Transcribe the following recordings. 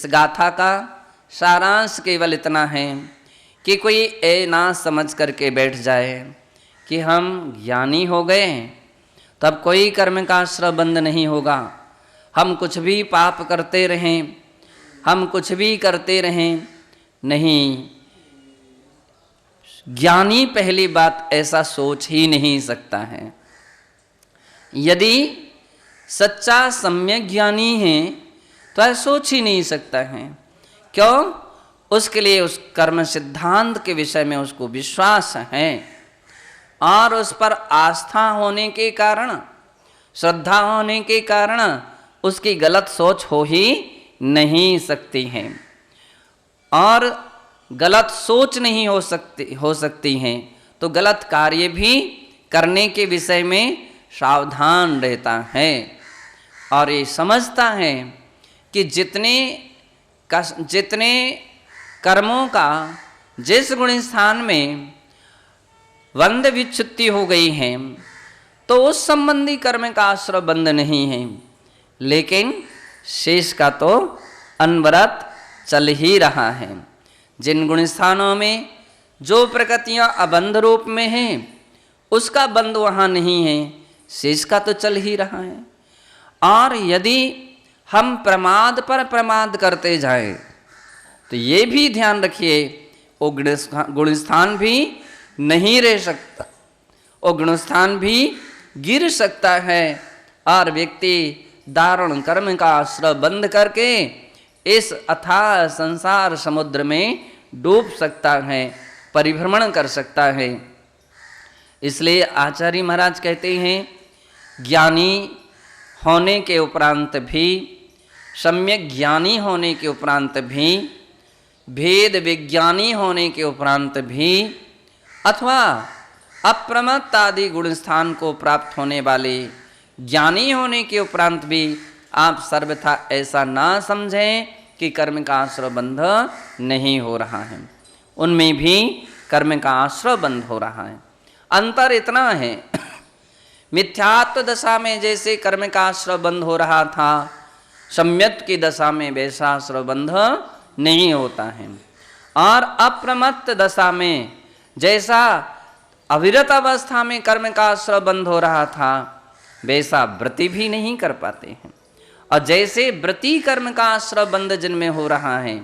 गाथा का सारांश केवल इतना है कि कोई ये ना समझ करके बैठ जाए कि हम ज्ञानी हो गए तब कोई कर्म का आश्रय बंद नहीं होगा, हम कुछ भी पाप करते रहें, हम कुछ भी करते रहें। नहीं, ज्ञानी पहली बात ऐसा सोच ही नहीं सकता है। यदि सच्चा सम्यक ज्ञानी है तो ऐसा सोच ही नहीं सकता है। क्यों? उसके लिए उस कर्म सिद्धांत के विषय में उसको विश्वास है और उस पर आस्था होने के कारण, श्रद्धा होने के कारण उसकी गलत सोच हो ही नहीं सकती है। और गलत सोच नहीं हो सकती है तो गलत कार्य भी करने के विषय में सावधान रहता है और ये समझता है कि जितने कर्मों का जिस गुण स्थान में बंध विच्छुत्ति हो गई है तो उस संबंधी कर्म का आश्रय बंद नहीं है, लेकिन शेष का तो अनवरत चल ही रहा है। जिन गुण स्थानों में जो प्रकृतियां अबंध रूप में हैं उसका बंध वहाँ नहीं है, शेष का तो चल ही रहा है। और यदि हम प्रमाद पर प्रमाद करते जाएं तो ये भी ध्यान रखिए वो गुण स्थान भी नहीं रह सकता, वो गुण स्थान भी गिर सकता है और व्यक्ति दारुण कर्म का आश्रय बंद करके इस अथाह संसार समुद्र में डूब सकता है, परिभ्रमण कर सकता है। इसलिए आचार्य महाराज कहते हैं ज्ञानी होने के उपरांत भी, सम्यक ज्ञानी होने के उपरांत भी, भेद विज्ञानी होने के उपरांत भी, अथवा अप्रमत्त आदि गुण स्थान को प्राप्त होने वाले ज्ञानी होने के उपरांत भी आप सर्वथा ऐसा ना समझें कि कर्म का आश्रय बंध नहीं हो रहा है, उनमें भी कर्म का आश्रय बंद हो रहा है। अंतर इतना है मिथ्यात्व दशा में जैसे कर्म का आश्रय बंद हो रहा था, सम्यक की दशा में वैसा आश्रय बंध नहीं होता है। और अप्रमत्त दशा में जैसा अविरत अवस्था में कर्म का आश्रय बंद हो रहा था वैसा व्रति भी नहीं कर पाते हैं। और जैसे व्रति कर्म का आश्रय बंद जिनमें हो रहा है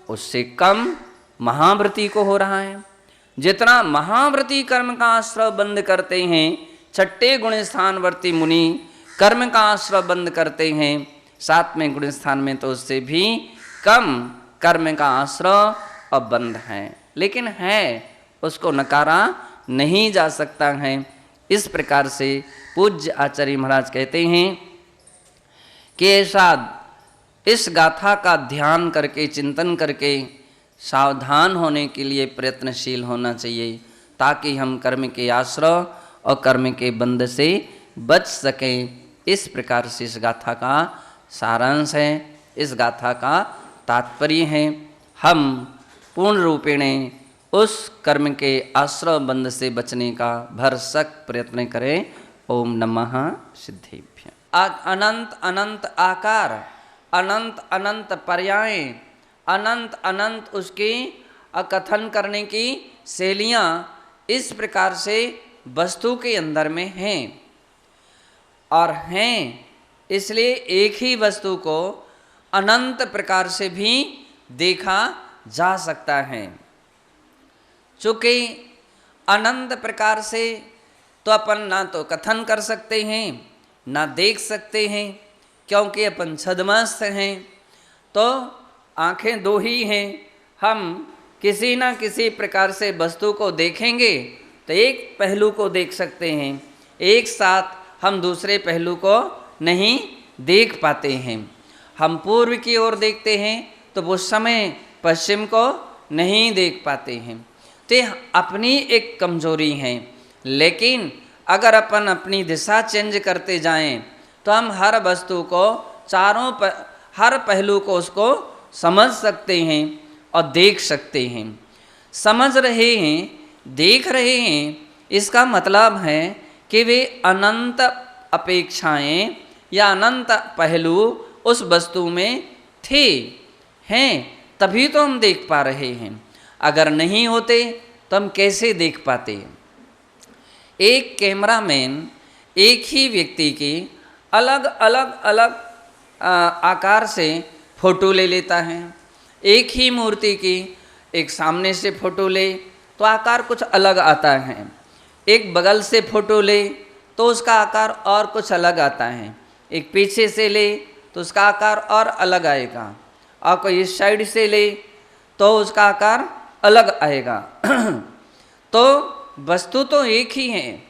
उससे कम महाव्रति को हो रहा है। जितना महाव्रति कर्म का आश्रय बंद करते हैं, छठे गुण स्थानवर्ती मुनि कर्म का आश्रय बंद करते हैं, सातवें गुण स्थान में तो उससे भी कम कर्म का आश्रय अब बंद है, लेकिन है उसको नकारा नहीं जा सकता है। इस प्रकार से पूज्य आचार्य महाराज कहते हैं कि ऐसा इस गाथा का ध्यान करके, चिंतन करके सावधान होने के लिए प्रयत्नशील होना चाहिए ताकि हम कर्म के आश्रय और कर्म के बंध से बच सकें। इस प्रकार से इस गाथा का सारांश है, इस गाथा का तात्पर्य है। हम पूर्ण रूपेण उस कर्म के आश्रय बंध से बचने का भरसक प्रयत्न करें। ओम नमः सिद्धेभ्य। अनंत अनंत आकार, अनंत अनंत पर्याय, अनंत अनंत उसकी कथन करने की शैलियाँ इस प्रकार से वस्तु के अंदर में हैं और हैं, इसलिए एक ही वस्तु को अनंत प्रकार से भी देखा जा सकता है। चूँकि अनंत प्रकार से तो अपन ना तो कथन कर सकते हैं ना देख सकते हैं, क्योंकि अपन छद्मस्त हैं, तो आँखें दो ही हैं। हम किसी ना किसी प्रकार से वस्तु को देखेंगे तो एक पहलू को देख सकते हैं, एक साथ हम दूसरे पहलू को नहीं देख पाते हैं। हम पूर्व की ओर देखते हैं तो उस समय पश्चिम को नहीं देख पाते हैं। तो अपनी एक कमजोरी है, लेकिन अगर अपन अपनी दिशा चेंज करते जाएं तो हम हर वस्तु को हर पहलू को उसको समझ सकते हैं और देख सकते हैं। समझ रहे हैं, देख रहे हैं, इसका मतलब है कि वे अनंत अपेक्षाएं या अनंत पहलू उस वस्तु में थे, हैं, तभी तो हम देख पा रहे हैं। अगर नहीं होते तो हम कैसे देख पाते। एक कैमरामैन एक ही व्यक्ति की अलग अलग अलग आकार से फोटो ले लेता है। एक ही मूर्ति की एक सामने से फोटो ले तो आकार कुछ अलग आता है, एक बगल से फोटो ले तो उसका आकार और कुछ अलग आता है, एक पीछे से ले तो उसका आकार और अलग आएगा, और कोई इस साइड से ले तो उसका आकार अलग आएगा। तो वस्तु तो एक ही है,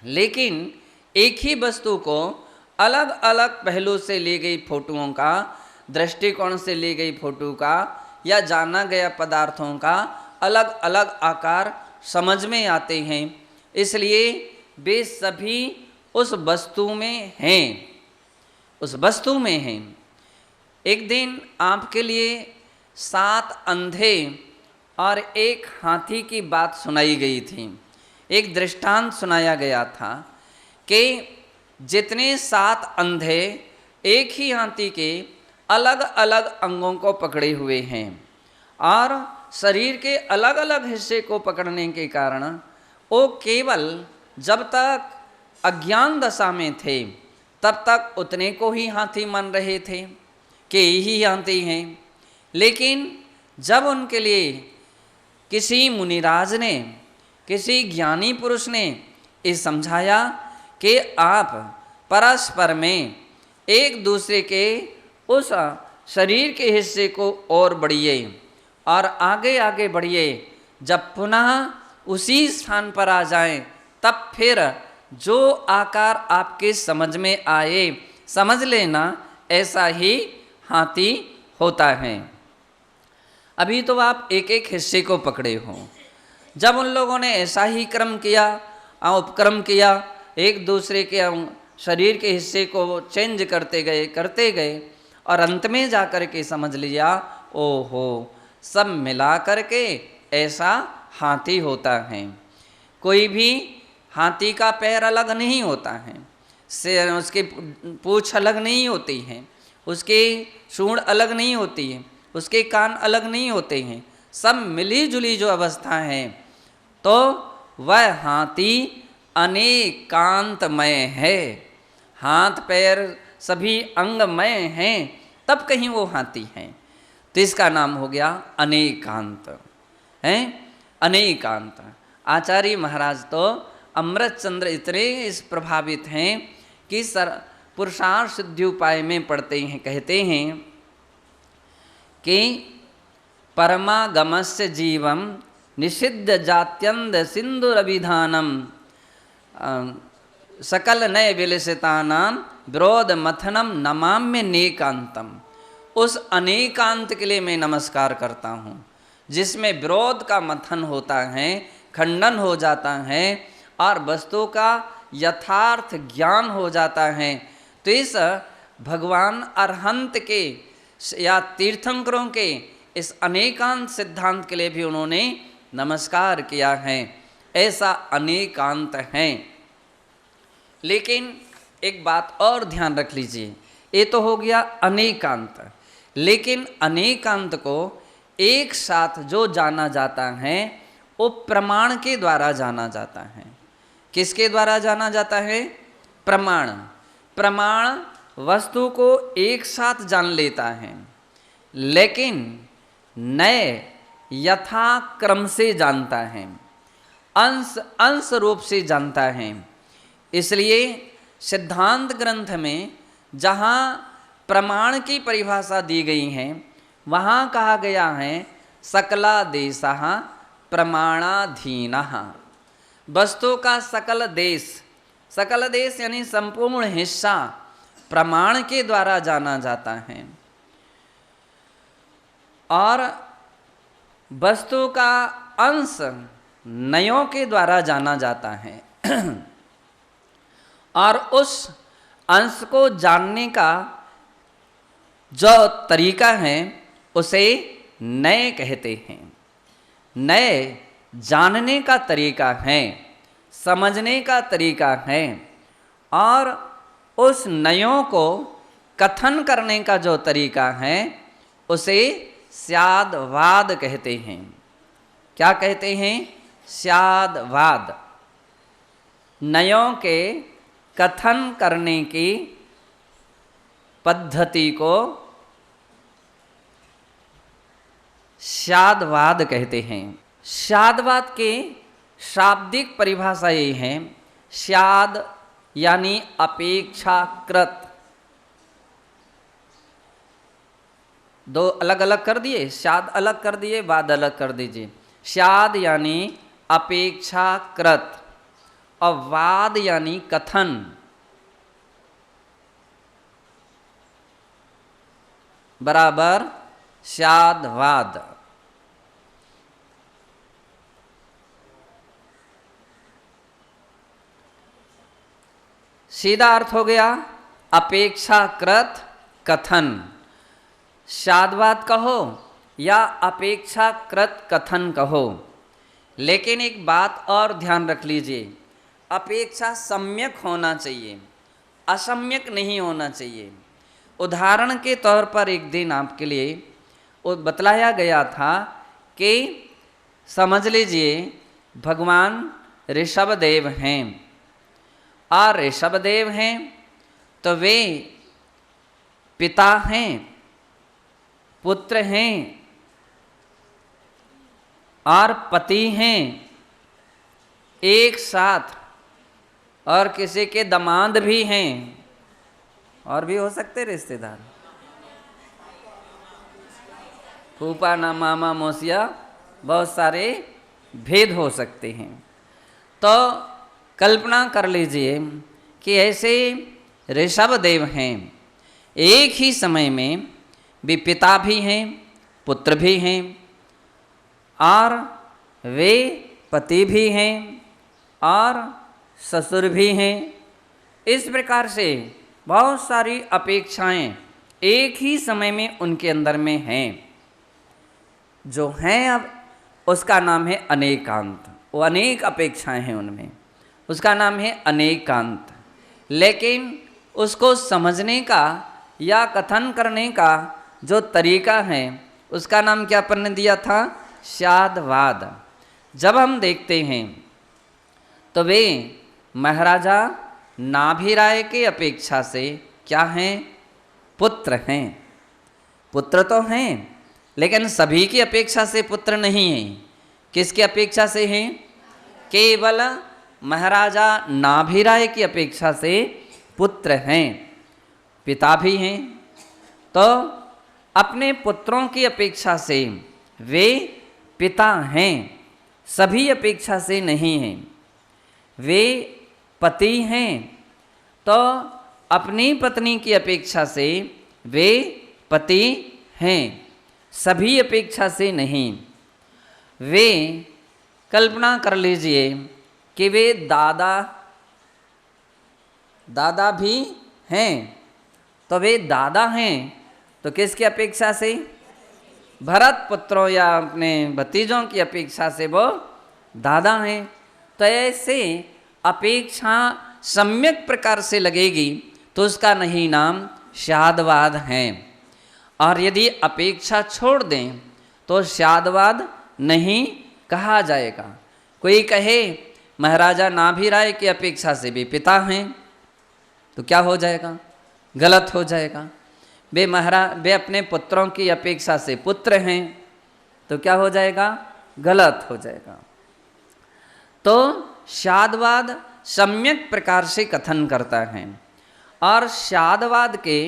लेकिन एक ही वस्तु को अलग अलग पहलू से ली गई फोटोओं का, दृष्टिकोण से ली गई फोटो का या जाना गया पदार्थों का अलग अलग आकार समझ में आते हैं। इसलिए वे सभी उस वस्तु में हैं, उस वस्तु में हैं। एक दिन आपके लिए 7 अंधे और एक हाथी की बात सुनाई गई थी। एक दृष्टांत सुनाया गया था कि जितने 7 अंधे एक ही हाथी के अलग अलग अंगों को पकड़े हुए हैं और शरीर के अलग अलग हिस्से को पकड़ने के कारण वो केवल जब तक अज्ञान दशा में थे तब तक उतने को ही हाथी मान रहे थे कि यही हाथी हैं। लेकिन जब उनके लिए किसी मुनिराज ने, किसी ज्ञानी पुरुष ने ये समझाया कि आप परस्पर में एक दूसरे के उस शरीर के हिस्से को और बढ़िए और आगे आगे बढ़िए, जब पुनः उसी स्थान पर आ जाएं तब फिर जो आकार आपके समझ में आए समझ लेना ऐसा ही हाथी होता है। अभी तो आप एक एक हिस्से को पकड़े हो। जब उन लोगों ने ऐसा ही क्रम किया, उपक्रम किया, एक दूसरे के शरीर के हिस्से को चेंज करते गए और अंत में जा कर के समझ लिया, ओहो सब मिला कर के ऐसा हाथी होता है। कोई भी हाथी का पैर अलग नहीं होता है, से उसकी पूँछ अलग नहीं होती है, उसकी सूंड अलग नहीं होती है, उसके कान अलग नहीं होते हैं, सब मिली जुली जो अवस्था है, तो वह हाथी अनेकांतमय है। हाथ पैर सभी अंगमय हैं, तब कहीं वो हाथी हैं। तो इसका नाम हो गया अनेकांत है। अनेकांत आचार्य महाराज तो अमृतचंद्र इतने इस प्रभावित हैं कि पुरुषार्थ सिद्धि उपाय में पढ़ते हैं, कहते हैं कि परमागमस्य जीवम निषिद्ध जात्यंद सिंधुरभिधानम सकल नय विलसितानाम विरोध मथनम नमाम्य नेकांतम। उस अनेकांत के लिए मैं नमस्कार करता हूँ जिसमें विरोध का मथन होता है, खंडन हो जाता है और वस्तु का यथार्थ ज्ञान हो जाता है। तो इस भगवान अरहंत के या तीर्थंकरों के इस अनेकांत सिद्धांत के लिए भी उन्होंने नमस्कार किया है। ऐसा अनेकांत है। लेकिन एक बात और ध्यान रख लीजिए, ये तो हो गया अनेकांत, लेकिन अनेकांत को एक साथ जो जाना जाता है वो प्रमाण के द्वारा जाना जाता है। किसके द्वारा जाना जाता है? प्रमाण। प्रमाण वस्तु को एक साथ जान लेता है, लेकिन नए यथा क्रम से जानता है, अंश रूप से जानता है। इसलिए सिद्धांत ग्रंथ में जहाँ प्रमाण की परिभाषा दी गई है वहाँ कहा गया है सकलादेशः प्रमाणाधीनः। वस्तु का सकल देश यानी संपूर्ण हिस्सा प्रमाण के द्वारा जाना जाता है और वस्तु का अंश नयों के द्वारा जाना जाता है। और उस अंश को जानने का जो तरीका है उसे नए कहते हैं। नए जानने का तरीका है, समझने का तरीका है, और उस नयों को कथन करने का जो तरीका है उसे स्यादवाद कहते हैं। क्या कहते हैं? स्यादवाद। नयों के कथन करने की पद्धति को स्यादवाद कहते हैं। स्यादवाद के शाब्दिक परिभाषा ये है, स्याद यानी अपेक्षाकृत। दो अलग अलग कर दिए, स्याद अलग कर दिए, वाद अलग कर दीजिए। स्याद यानी अपेक्षाकृत और वाद यानी कथन। बराबर स्यादवाद। सीधा अर्थ हो गया अपेक्षाकृत कथन। स्यादवाद कहो या अपेक्षाकृत कथन कहो, लेकिन एक बात और ध्यान रख लीजिए, अपेक्षा सम्यक होना चाहिए, असम्यक नहीं होना चाहिए। उदाहरण के तौर पर एक दिन आपके लिए बतलाया गया था कि समझ लीजिए भगवान ऋषभदेव हैं, और ऋषभदेव हैं तो वे पिता हैं, पुत्र हैं और पति हैं एक साथ, और किसी के दामाद भी हैं, और भी हो सकते रिश्तेदार, फूफा ना मामा मौसिया, बहुत सारे भेद हो सकते हैं। तो कल्पना कर लीजिए कि ऐसे ऋषभदेव हैं, एक ही समय में वे पिता भी हैं, पुत्र भी हैं और वे पति भी हैं और ससुर भी हैं। इस प्रकार से बहुत सारी अपेक्षाएं एक ही समय में उनके अंदर में हैं, जो हैं अब उसका नाम है अनेकांत। वो अनेक अपेक्षाएं हैं उनमें, उसका नाम है अनेकांत। लेकिन उसको समझने का या कथन करने का जो तरीका है उसका नाम क्या अपन ने दिया था? स्यादवाद। जब हम देखते हैं तो वे महाराजा नाभिराय की अपेक्षा से क्या हैं? पुत्र हैं। पुत्र तो हैं, लेकिन सभी की अपेक्षा से पुत्र नहीं हैं। किसकी अपेक्षा से हैं? केवल महाराजा नाभिराय की अपेक्षा से पुत्र हैं, पिता भी हैं। तो अपने पुत्रों की अपेक्षा से वे पिता हैं, सभी अपेक्षा से नहीं हैं। वे पति हैं, तो अपनी पत्नी की अपेक्षा से वे पति हैं, सभी अपेक्षा से नहीं। वे कल्पना कर लीजिए कि वे दादा भी हैं, तो वे दादा हैं तो किसकी अपेक्षा से? भरत पुत्रों या अपने भतीजों की अपेक्षा से वो दादा हैं। तो ऐसे अपेक्षा सम्यक प्रकार से लगेगी तो उसका नहीं नाम स्यादवाद है। और यदि अपेक्षा छोड़ दें तो स्यादवाद नहीं कहा जाएगा। कोई कहे महाराजा नाभिराय की अपेक्षा से भी पिता हैं तो क्या हो जाएगा? गलत हो जाएगा। वे अपने पुत्रों की अपेक्षा से पुत्र हैं तो क्या हो जाएगा? गलत हो जाएगा। तो स्यादवाद सम्यक प्रकार से कथन करता है। और स्यादवाद के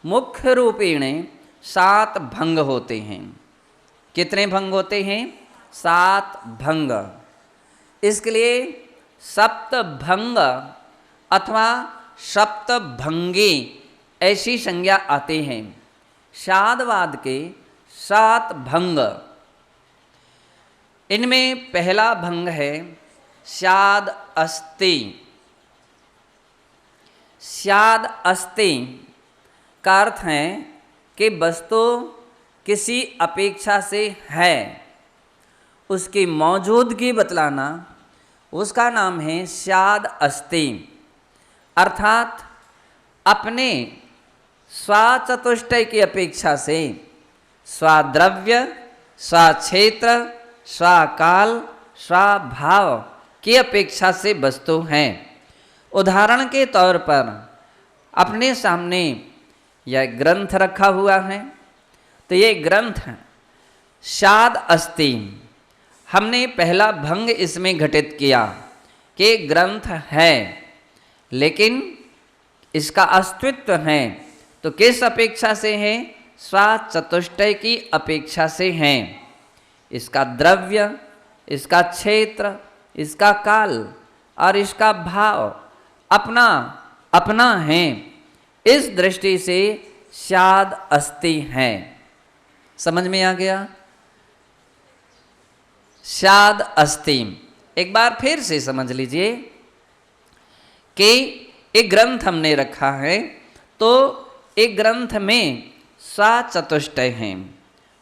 मुख्य रूपेण 7 भंग होते हैं। कितने भंग होते हैं? 7 भंग। इसके लिए सप्तभंग अथवा सप्तभंगी ऐसी संज्ञा आती हैं। स्यादवाद के 7 भंग। इनमें पहला भंग है स्याद अस्ति। स्याद अस्ति का अर्थ है कि वस्तु किसी अपेक्षा से है, उसकी मौजूदगी बतलाना, उसका नाम है स्याद अस्ति। अर्थात अपने स्वाचतुष्टय की अपेक्षा से स्वाद्रव्य, स्वाक्षेत्र, स्वाकाल, स्वाभाव की अपेक्षा से वस्तु हैं। उदाहरण के तौर पर अपने सामने यह ग्रंथ रखा हुआ है, तो ये ग्रंथ शाद अस्ति। हमने पहला भंग इसमें घटित किया कि ग्रंथ है, लेकिन इसका अस्तित्व है तो किस अपेक्षा से है? स्वाचतुष्टय की अपेक्षा से है। इसका द्रव्य, इसका क्षेत्र, इसका काल और इसका भाव अपना अपना है। इस दृष्टि से शाद अस्ति है। समझ में आ गया? शाद अस्ति। एक बार फिर से समझ लीजिए कि एक ग्रंथ हमने रखा है, तो एक ग्रंथ में स्वाचतुष्टय है।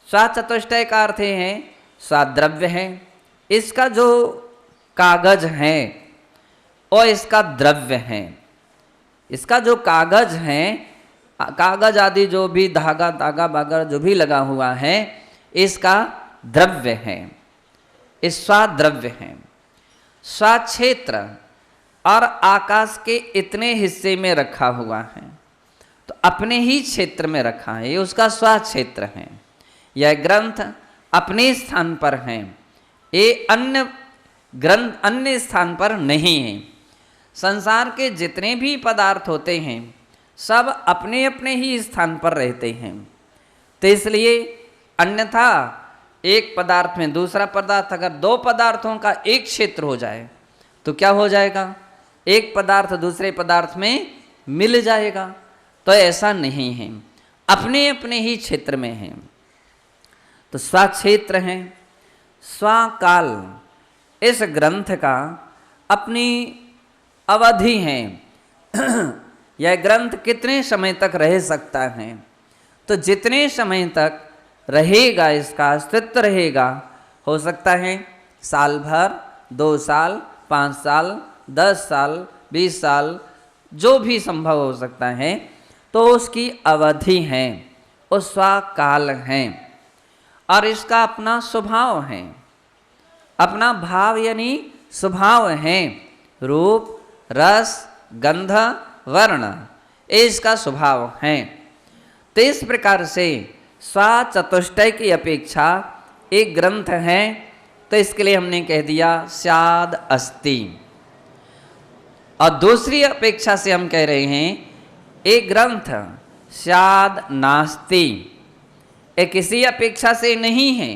स्वाचतुष्टय का अर्थ है स्वाद्रव्य है, इसका जो कागज है और इसका द्रव्य है। इसका जो कागज है, कागज आदि जो भी धागा धागा बागा जो भी लगा हुआ है, इसका द्रव्य है, इस स्वाद्रव्य है। स्वाक्षेत्र और आकाश के इतने हिस्से में रखा हुआ है, तो अपने ही क्षेत्र में रखा है, ये उसका स्वाक्षेत्र है। यह ग्रंथ अपने स्थान पर है, ये अन्य ग्रंथ अन्य स्थान पर नहीं है। संसार के जितने भी पदार्थ होते हैं सब अपने अपने ही स्थान पर रहते हैं। तो इसलिए अन्यथा एक पदार्थ में दूसरा पदार्थ, अगर दो पदार्थों का एक क्षेत्र हो जाए तो क्या हो जाएगा? एक पदार्थ दूसरे पदार्थ में मिल जाएगा। तो ऐसा नहीं है, अपने अपने ही क्षेत्र में है। तो स्वक्षेत्र है, स्वकाल। इस ग्रंथ का अपनी अवधि है। यह ग्रंथ कितने समय तक रह सकता है? तो जितने समय तक रहेगा, इसका अस्तित्व रहेगा, हो सकता है साल भर, 2 साल, 5 साल, 10 साल, 20 साल, जो भी संभव हो सकता है, तो उसकी अवधि है, उसका काल है। और इसका अपना स्वभाव है, अपना भाव यानी स्वभाव है। रूप, रस, गंध, वर्ण, ये इसका स्वभाव है। तो इस प्रकार से स्वाचतुष्टय की अपेक्षा एक ग्रंथ है, तो इसके लिए हमने कह दिया शाद अस्ति। और दूसरी अपेक्षा से हम कह रहे हैं एक ग्रंथ शाद नास्ति। ये किसी अपेक्षा से नहीं है,